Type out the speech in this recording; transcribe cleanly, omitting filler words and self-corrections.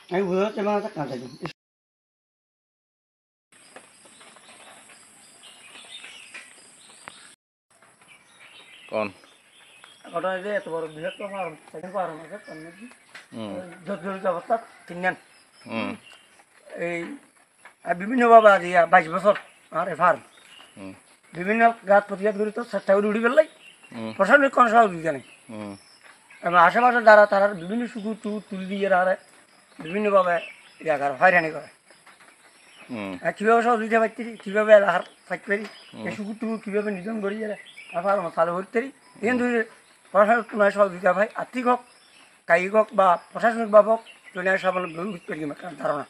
আমি বুঝতে পারছি কাঁচা দিন কোন ঘটনা যে এত বড় বৃহত্ত ফার্ম সেখানে ফার্ম আছে তার মধ্যে জটিল অবস্থা তিনজন এই বিভিন্নভাবে আজ 22 বছর আর এই ফার্ম বিভিন্ন গাছ প্রতিবাদ করি তো চেষ্টা করে উড়ি পেলাই প্রশাসনিক কোনো সহযোগিতা নেই এবং আশেপাশে যারা তারা বিভিন্ন সুকুর টুকুর তুলি দিয়ে তারা বিভিন্নভাবে ইয়া করে হয়রানি করে কীভাবে সহযোগিতা পাইতে কীভাবে এলাকার থাকতে পারি এই সুকুর টুকুর কীভাবে নিধন করি ফার্ম চালু করতে পারি কিন্তু প্রশাসনিক কোনো সহযোগিতা ভাই আর্থিক হোক কায়িক হোক বা প্রশাসনিকভাবে হোক দুনিয়ার সাধারণ ধারণা